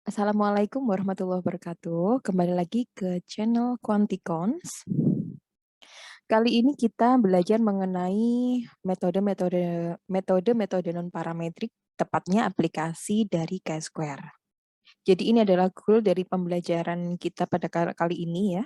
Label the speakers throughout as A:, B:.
A: Assalamualaikum warahmatullahi wabarakatuh. Kembali lagi ke channel Quanticons. Kali ini kita belajar mengenai metode-metode non-parametrik, tepatnya aplikasi dari chi-square. Jadi ini adalah goal dari pembelajaran kita pada kali ini ya.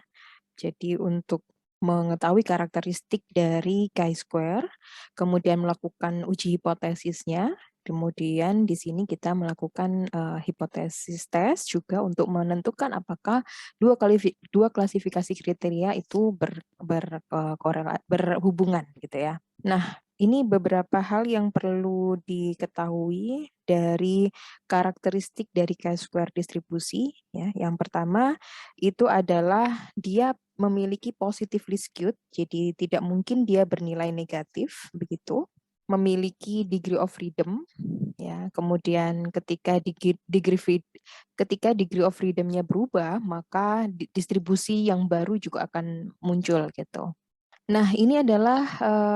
A: Jadi untuk mengetahui karakteristik dari chi-square, kemudian melakukan uji hipotesisnya, kemudian di sini kita melakukan hipotesis tes juga untuk menentukan apakah dua klasifikasi kriteria itu berhubungan gitu ya. Nah, ini beberapa hal yang perlu diketahui dari karakteristik dari chi-square distribusi ya. Yang pertama itu adalah dia memiliki positively skewed, jadi tidak mungkin dia bernilai negatif begitu, memiliki degree of freedom ya. Kemudian ketika degree of freedom-nya berubah, maka distribusi yang baru juga akan muncul gitu. Nah, ini adalah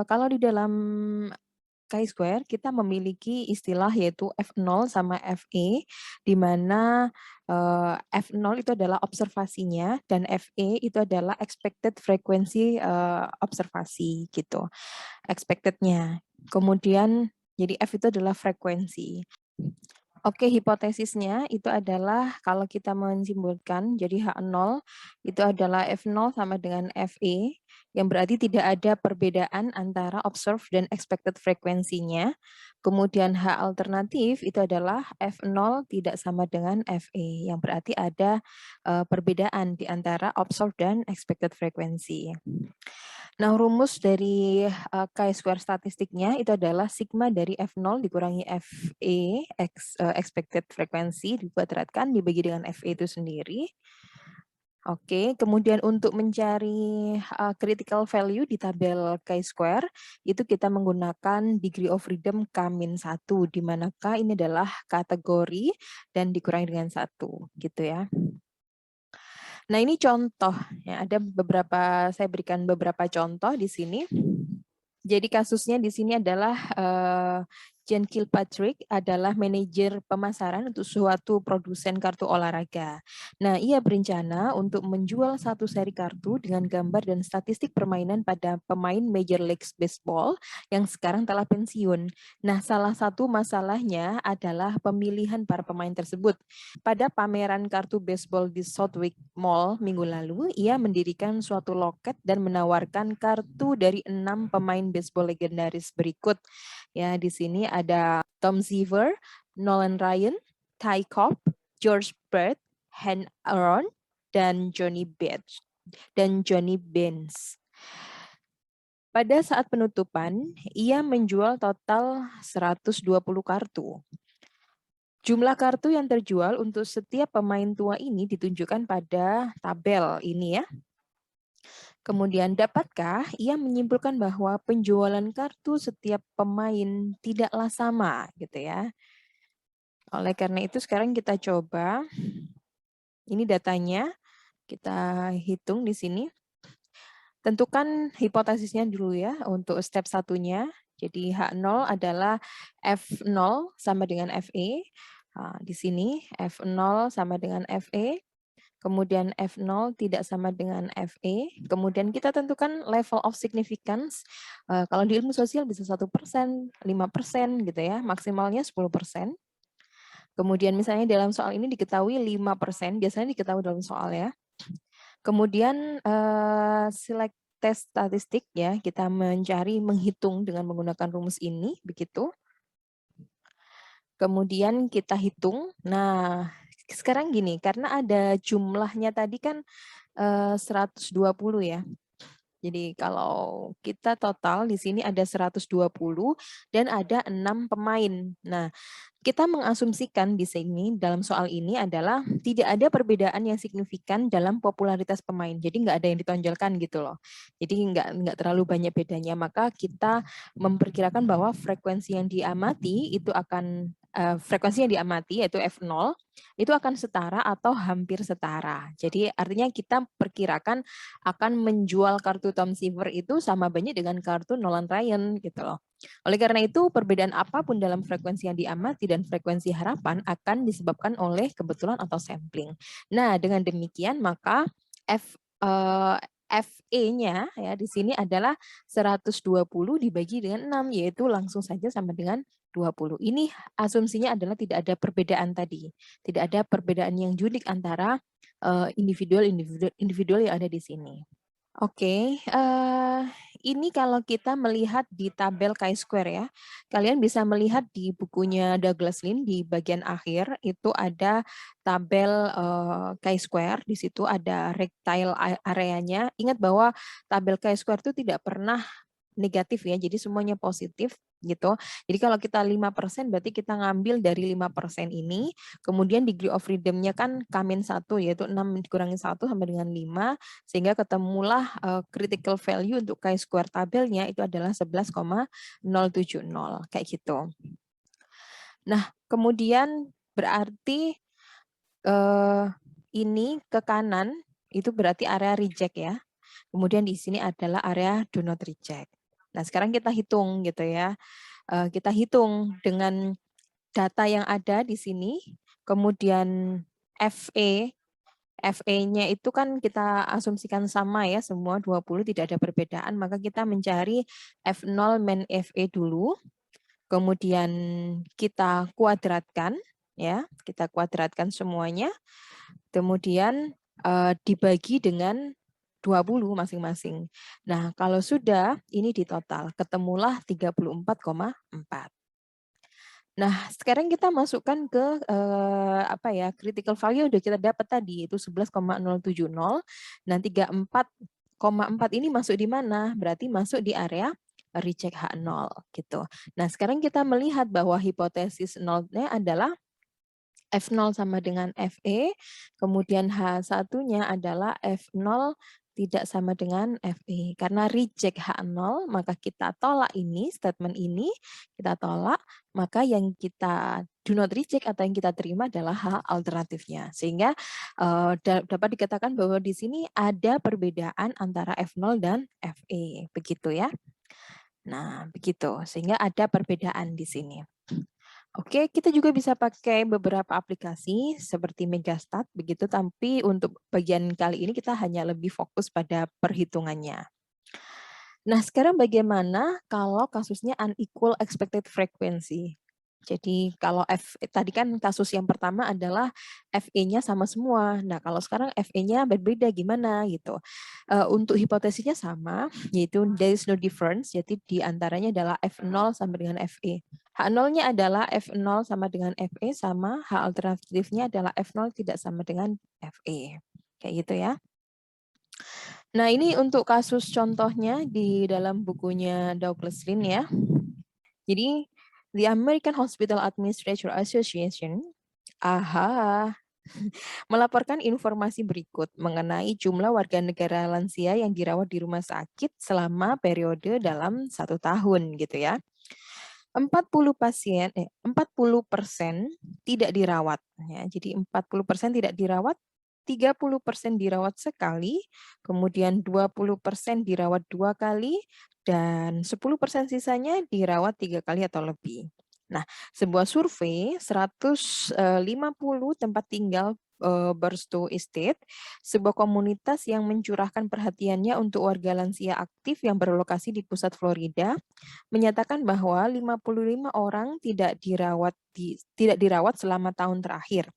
A: kalau di dalam chi-square kita memiliki istilah yaitu F0 sama FE, di mana F0 itu adalah observasinya dan FE itu adalah expected frekuensi observasi gitu, expected-nya. Kemudian jadi F itu adalah frekuensi. Oke, hipotesisnya itu adalah kalau kita menyimpulkan, jadi H0 itu adalah F0 sama dengan FE, yang berarti tidak ada perbedaan antara observed dan expected frekuensinya. Kemudian H alternatif itu adalah F0 tidak sama dengan FE, yang berarti ada perbedaan di antara observed dan expected frekuensi. Nah, rumus dari chi-square statistiknya itu adalah sigma dari F0 dikurangi FE, expected frekuensi, dikuadratkan, dibagi dengan FE itu sendiri. Oke, kemudian untuk mencari critical value di tabel chi-square, itu kita menggunakan degree of freedom K-1, di mana K ini adalah kategori dan dikurangi dengan 1, gitu ya. Nah, ini contoh ya, saya berikan beberapa contoh di sini. Jadi kasusnya di sini adalah Jen Kilpatrick adalah manajer pemasaran untuk suatu produsen kartu olahraga. Nah, ia berencana untuk menjual satu seri kartu dengan gambar dan statistik permainan pada pemain Major League Baseball yang sekarang telah pensiun. Nah, salah satu masalahnya adalah pemilihan para pemain tersebut. Pada pameran kartu baseball di Southwick Mall minggu lalu, ia mendirikan suatu loket dan menawarkan kartu dari 6 pemain baseball legendaris berikut. Ya, di sini ada Tom Seaver, Nolan Ryan, Ty Cobb, George Brett, Hank Aaron, dan Johnny Bench. Pada saat penutupan, ia menjual total 120 kartu. Jumlah kartu yang terjual untuk setiap pemain tua ini ditunjukkan pada tabel ini ya. Kemudian, dapatkah ia menyimpulkan bahwa penjualan kartu setiap pemain tidaklah sama, gitu ya? Oleh karena itu, sekarang kita coba. Ini datanya, kita hitung di sini. Tentukan hipotesisnya dulu ya, untuk step satunya. Jadi H0 adalah F0 sama dengan FE. Nah, di sini F0 sama dengan FE. Kemudian F0 tidak sama dengan FE. Kemudian kita tentukan level of significance. Kalau di ilmu sosial bisa 1%, 5% gitu ya, maksimalnya 10%. Kemudian misalnya dalam soal ini diketahui 5%, biasanya diketahui dalam soal ya. Kemudian select test statistik ya, kita menghitung dengan menggunakan rumus ini, begitu. Kemudian kita hitung. Nah, sekarang gini, karena ada jumlahnya tadi kan 120 ya. Jadi kalau kita total di sini ada 120 dan ada 6 pemain. Nah, kita mengasumsikan di sini dalam soal ini adalah tidak ada perbedaan yang signifikan dalam popularitas pemain. Jadi nggak ada yang ditonjolkan gitu loh. Jadi nggak terlalu banyak bedanya. Maka kita memperkirakan bahwa frekuensi yang diamati itu akan frekuensi yang diamati yaitu F0 itu akan setara atau hampir setara. Jadi artinya kita perkirakan akan menjual kartu Tom Seaver itu sama banyak dengan kartu Nolan Ryan gitu loh. Oleh karena itu, perbedaan apapun dalam frekuensi yang diamati dan frekuensi harapan akan disebabkan oleh kebetulan atau sampling. Nah, dengan demikian maka FE-nya ya di sini adalah 120 dibagi dengan 6, yaitu langsung saja sama dengan 20. Ini asumsinya adalah tidak ada perbedaan tadi. Tidak ada perbedaan yang unik antara individual yang ada di sini. Oke, ini kalau kita melihat di tabel chi-square ya, kalian bisa melihat di bukunya Douglas Lin di bagian akhir itu ada tabel chi-square, di situ ada rectile areanya. Ingat bahwa tabel chi-square itu tidak pernah negatif ya, jadi semuanya positif gitu. Jadi kalau kita 5% berarti kita ngambil dari 5% ini, kemudian degree of freedom-nya kan K-1 yaitu 6 dikurangi 1 sama dengan 5, sehingga ketemulah critical value untuk chi-square tabelnya itu adalah 11,070 kayak gitu. Nah, kemudian berarti ini ke kanan itu berarti area reject ya. Kemudian di sini adalah area do not reject. Nah, sekarang kita hitung gitu ya. Kita hitung dengan data yang ada di sini, kemudian FE-nya itu kan kita asumsikan sama ya, semua 20 tidak ada perbedaan, maka kita mencari F0 min FE dulu, kemudian kita kuadratkan ya, kita kuadratkan semuanya, kemudian dibagi dengan 20 masing-masing. Nah, kalau sudah ini di total ketemulah 34,4. Nah, sekarang kita masukkan ke apa ya? Critical value udah kita dapat tadi itu 11,070. Nah, 34,4 ini masuk di mana? Berarti masuk di area reject H0 gitu. Nah, sekarang kita melihat bahwa hipotesis nolnya adalah F0 sama dengan FE, kemudian H1-nya adalah F0 tidak sama dengan FE. Karena reject H0, maka kita tolak ini, statement ini, kita tolak, maka yang kita do not reject atau yang kita terima adalah H alternatifnya. Sehingga dapat dikatakan bahwa di sini ada perbedaan antara F0 dan FE. Begitu ya. Nah, begitu. Sehingga ada perbedaan di sini. Oke, kita juga bisa pakai beberapa aplikasi seperti Megastat begitu, tapi untuk bagian kali ini kita hanya lebih fokus pada perhitungannya. Nah, sekarang bagaimana kalau kasusnya unequal expected frequency? Jadi kalau tadi kan kasus yang pertama adalah FE-nya sama semua. Nah, kalau sekarang FE-nya berbeda gimana gitu. Untuk hipotesisnya sama, yaitu there is no difference, jadi di antaranya adalah F0 sama dengan FE. H0-nya adalah F0 sama dengan FE, sama H alternatifnya adalah F0 tidak sama dengan FE. Kayak gitu ya. Nah, ini untuk kasus contohnya di dalam bukunya Douglas Lin ya. Jadi, the American Hospital Administrator Association, AHA, melaporkan informasi berikut mengenai jumlah warga negara lansia yang dirawat di rumah sakit selama periode dalam 1 tahun gitu ya. 40% tidak dirawat ya. Jadi 40% tidak dirawat, 30% dirawat sekali, kemudian 20% dirawat 2 kali, dan 10% sisanya dirawat 3 kali atau lebih. Nah, sebuah survei 150 tempat tinggal Barstow Estate, sebuah komunitas yang mencurahkan perhatiannya untuk warga lansia aktif yang berlokasi di pusat Florida, menyatakan bahwa 55 orang tidak dirawat selama tahun terakhir.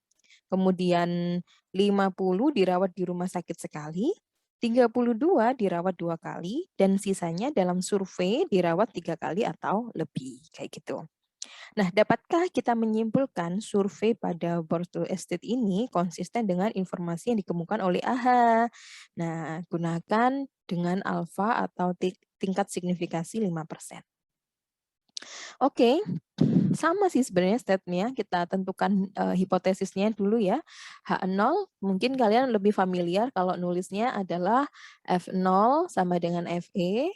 A: Kemudian 50 dirawat di rumah sakit sekali, 32 dirawat 2 kali, dan sisanya dalam survei dirawat 3 kali atau lebih. Kayak gitu. Nah, dapatkah kita menyimpulkan survei pada Barstow Estate ini konsisten dengan informasi yang dikemukakan oleh AHA? Nah, gunakan dengan alfa atau tingkat signifikasi 5%. Oke, sama sih sebenarnya statementnya. Kita tentukan hipotesisnya dulu ya. H0, mungkin kalian lebih familiar kalau nulisnya adalah F0 sama dengan FE.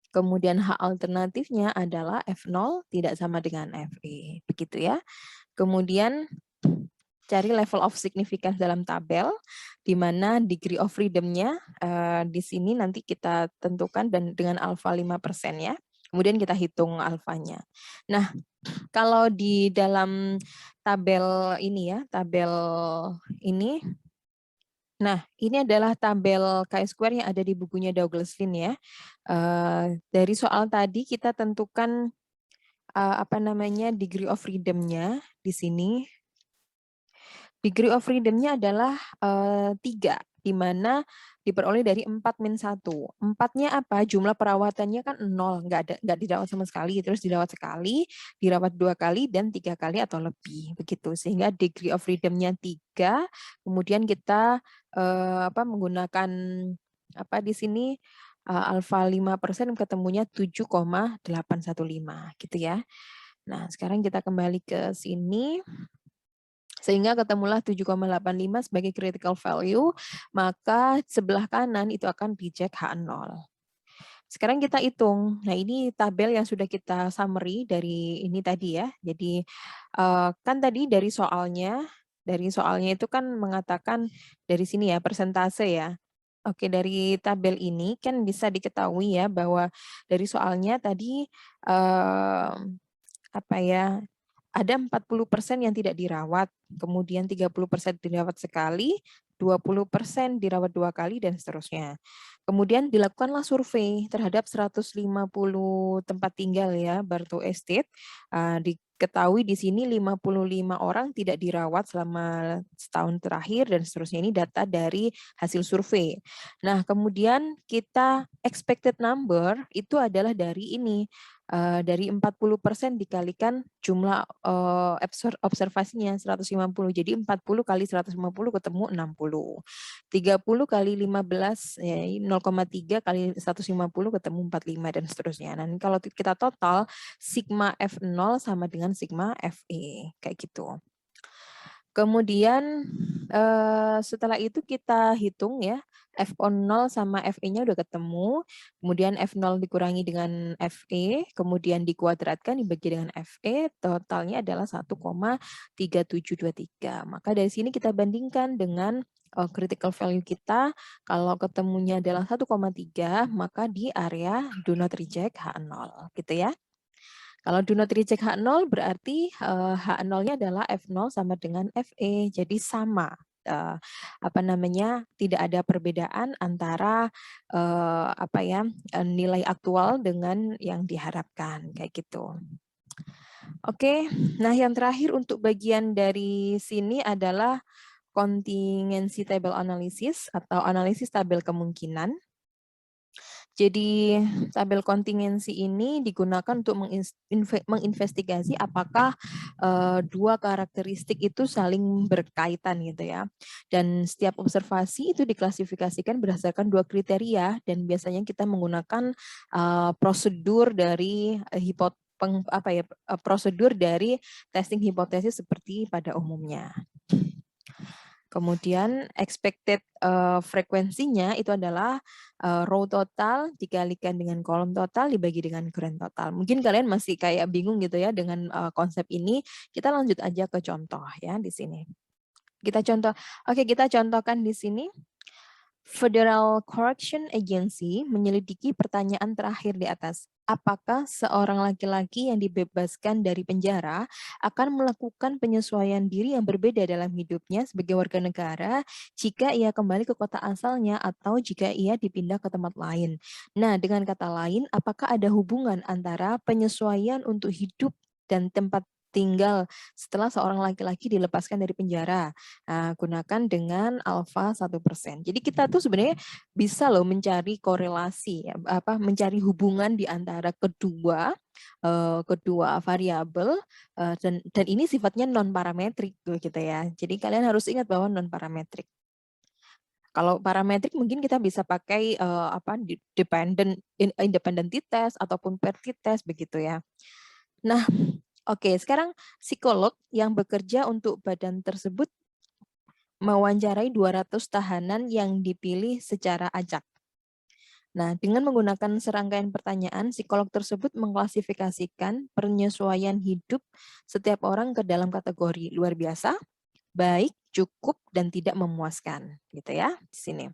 A: Kemudian H alternatifnya adalah F0 tidak sama dengan FE. Begitu ya. Kemudian cari level of significance dalam tabel, di mana degree of freedom-nya di sini nanti kita tentukan dan dengan alfa 5% ya. Kemudian kita hitung alfanya. Nah, kalau di dalam tabel ini ya, tabel ini, nah ini adalah tabel chi-square yang ada di bukunya Douglas Lin ya. Dari soal tadi kita tentukan apa namanya degree of freedom-nya di sini. Degree of freedom-nya adalah 3, di mana diperoleh dari 4-1. 4-nya apa? Jumlah perawatannya kan 0, nggak dirawat sama sekali, terus dirawat sekali, dirawat 2 kali, dan 3 kali atau lebih. Begitu, sehingga degree of freedom-nya 3, kemudian kita menggunakan apa di sini alfa 5% ketemunya 7,815 gitu ya. Nah, sekarang kita kembali ke sini. Sehingga ketemulah 7,85 sebagai critical value, maka sebelah kanan itu akan reject H0. Sekarang kita hitung. Nah, ini tabel yang sudah kita summary dari ini tadi ya. Jadi kan tadi dari soalnya itu kan mengatakan dari sini ya persentase ya. Oke, dari tabel ini kan bisa diketahui ya bahwa dari soalnya tadi apa ya, ada 40% yang tidak dirawat, kemudian 30% dirawat sekali, 20% dirawat 2 kali, dan seterusnya. Kemudian dilakukanlah survei terhadap 150 tempat tinggal ya, Bartow Estate. Diketahui di sini 55 orang tidak dirawat selama setahun terakhir, dan seterusnya. Ini data dari hasil survei. Nah, kemudian kita expected number itu adalah dari ini, dari 40% dikalikan jumlah observasinya 150. Jadi 40 kali 150 ketemu 60. 30 kali 15 ya 0,3 kali 150 ketemu 45 dan seterusnya. Nah, kalau kita total sigma F0 sama dengan sigma FE kayak gitu. Kemudian setelah itu kita hitung ya, F0 sama FE-nya udah ketemu, kemudian F0 dikurangi dengan FE, kemudian dikuadratkan dibagi dengan FE, totalnya adalah 1,3723. Maka dari sini kita bandingkan dengan critical value kita, kalau ketemunya adalah 1,3, maka di area do not reject H0, gitu ya. Kalau do not reject H0 berarti H0-nya adalah F0 sama dengan FE, jadi sama. Apa namanya, tidak ada perbedaan antara nilai aktual dengan yang diharapkan kayak gitu. Oke, nah yang terakhir untuk bagian dari sini adalah contingency table analysis atau analisis tabel kemungkinan. Jadi tabel kontingensi ini digunakan untuk menginvestigasi apakah dua karakteristik itu saling berkaitan gitu ya. Dan setiap observasi itu diklasifikasikan berdasarkan 2 kriteria, dan biasanya kita menggunakan prosedur dari prosedur dari testing hipotesis seperti pada umumnya. Kemudian expected frekuensinya itu adalah row total dikalikan dengan kolom total dibagi dengan grand total. Mungkin kalian masih kayak bingung gitu ya dengan konsep ini. Kita lanjut aja ke contoh ya di sini. Kita contohkan di sini. Federal Correction Agency menyelidiki pertanyaan terakhir di atas. Apakah seorang laki-laki yang dibebaskan dari penjara akan melakukan penyesuaian diri yang berbeda dalam hidupnya sebagai warga negara jika ia kembali ke kota asalnya atau jika ia dipindah ke tempat lain? Nah, dengan kata lain, apakah ada hubungan antara penyesuaian untuk hidup dan tempat tinggal setelah seorang laki-laki dilepaskan dari penjara? Nah, gunakan dengan alfa 1%. Jadi kita tuh sebenarnya bisa loh mencari korelasi, mencari hubungan di antara kedua variabel, dan ini sifatnya non parametrik gitu ya. Jadi kalian harus ingat bahwa non parametrik. Kalau parametrik mungkin kita bisa pakai independent t-test ataupun pair t-test begitu ya. Nah, oke, sekarang psikolog yang bekerja untuk badan tersebut mewawancarai 200 tahanan yang dipilih secara acak. Nah, dengan menggunakan serangkaian pertanyaan, psikolog tersebut mengklasifikasikan penyesuaian hidup setiap orang ke dalam kategori luar biasa, baik, cukup, dan tidak memuaskan. Gitu ya, di sini.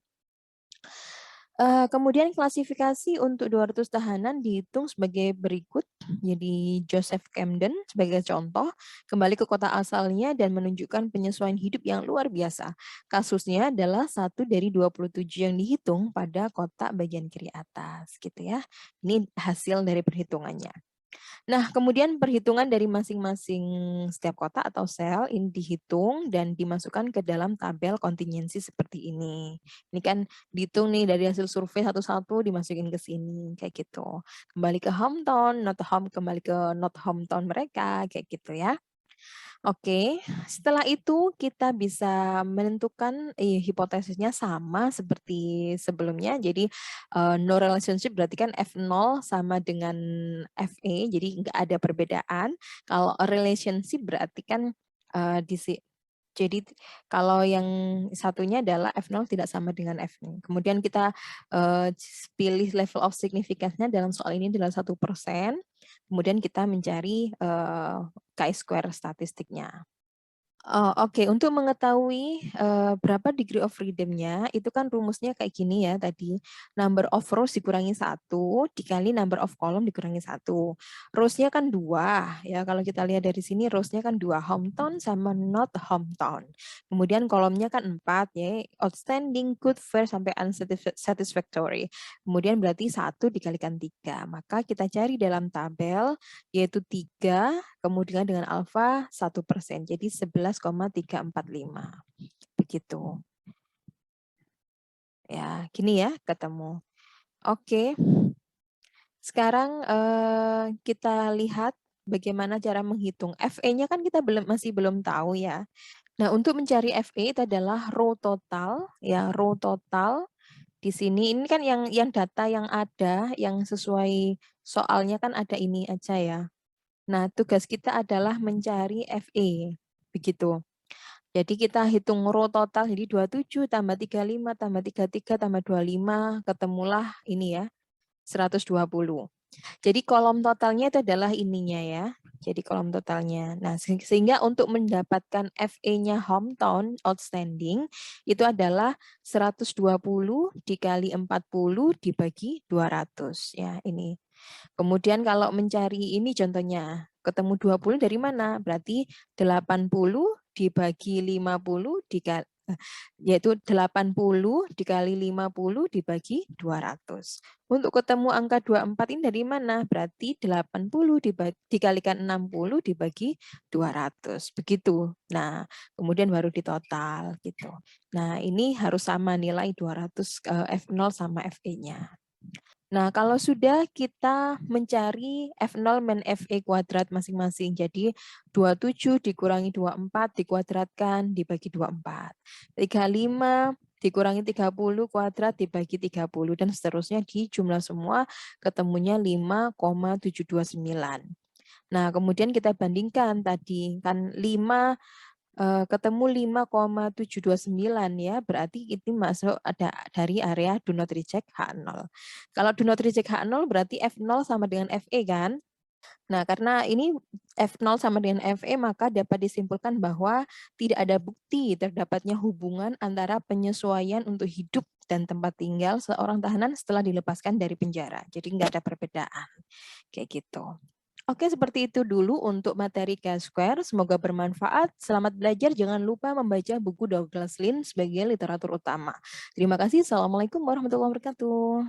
A: Kemudian klasifikasi untuk 200 tahanan dihitung sebagai berikut. Jadi Joseph Camden sebagai contoh, kembali ke kota asalnya dan menunjukkan penyesuaian hidup yang luar biasa. Kasusnya adalah satu dari 27 yang dihitung pada kotak bagian kiri atas, gitu ya. Ini hasil dari perhitungannya. Nah, kemudian perhitungan dari masing-masing setiap kotak atau sel ini dihitung dan dimasukkan ke dalam tabel kontingensi seperti ini. Ini kan dihitung nih dari hasil survei satu-satu dimasukin ke sini, kayak gitu. Kembali ke hometown, not home, kembali ke not hometown mereka, kayak gitu ya. Oke, setelah itu kita bisa menentukan hipotesisnya sama seperti sebelumnya. Jadi no relationship berarti kan F0 sama dengan FE, jadi nggak ada perbedaan. Kalau relationship berarti kan jadi kalau yang satunya adalah F0 tidak sama dengan F-nya. Kemudian kita pilih level of significance-nya dalam soal ini adalah 1%. Kemudian kita mencari chi-square statistiknya. Oke, untuk mengetahui berapa degree of freedom-nya, itu kan rumusnya kayak gini ya tadi. Number of rows dikurangi 1, dikali number of column dikurangi 1. Rows-nya kan 2, ya kalau kita lihat dari sini rows-nya kan 2, hometown sama not hometown. Kemudian kolomnya kan 4, ya, outstanding, good, fair, sampai unsatisfactory. Kemudian berarti 1 dikalikan 3. Maka kita cari dalam tabel, yaitu 3, kemudian dengan alfa 1%, jadi 11,345. Begitu. Ya, gini ya ketemu. Oke. Sekarang kita lihat bagaimana cara menghitung. FE-nya kan kita masih belum tahu ya. Nah, untuk mencari FE itu adalah row total, ya, row total. Di sini ini kan yang data yang ada, yang sesuai soalnya kan ada ini aja ya. Nah, tugas kita adalah mencari FE. Begitu. Jadi kita hitung row total, jadi 27 tambah 35 tambah 33 tambah 25, ketemulah ini ya, 120. Jadi kolom totalnya itu adalah ininya ya. Jadi kolom totalnya. Nah, sehingga untuk mendapatkan FE-nya hometown outstanding itu adalah 120 dikali 40 dibagi 200 ya ini. Kemudian kalau mencari ini contohnya, ketemu 20 dari mana? Berarti 80 dibagi 50 dikali yaitu 80 dikali 50 dibagi 200. Untuk ketemu angka 24 ini dari mana? Berarti 80 dikalikan 60 dibagi 200. Begitu. Nah, kemudian baru ditotal gitu. Nah, ini harus sama nilai 200 F0 sama FE-nya. Nah, kalau sudah kita mencari F0 min FE kuadrat masing-masing. Jadi 27 dikurangi 24 dikuadratkan dibagi 24. 35 dikurangi 30 kuadrat dibagi 30 dan seterusnya di jumlah semua ketemunya 5,729. Nah, kemudian kita bandingkan tadi kan 5 ketemu 5,729 ya, berarti ini masuk ada dari area do not reject H0. Kalau do not reject H0 berarti F0 sama dengan FE kan? Nah, karena ini F0 sama dengan FE maka dapat disimpulkan bahwa tidak ada bukti terdapatnya hubungan antara penyesuaian untuk hidup dan tempat tinggal seorang tahanan setelah dilepaskan dari penjara. Jadi nggak ada perbedaan. Kayak gitu. Oke, seperti itu dulu untuk materi Chi-square. Semoga bermanfaat. Selamat belajar. Jangan lupa membaca buku Douglas Lynn sebagai literatur utama. Terima kasih. Assalamualaikum warahmatullahi wabarakatuh.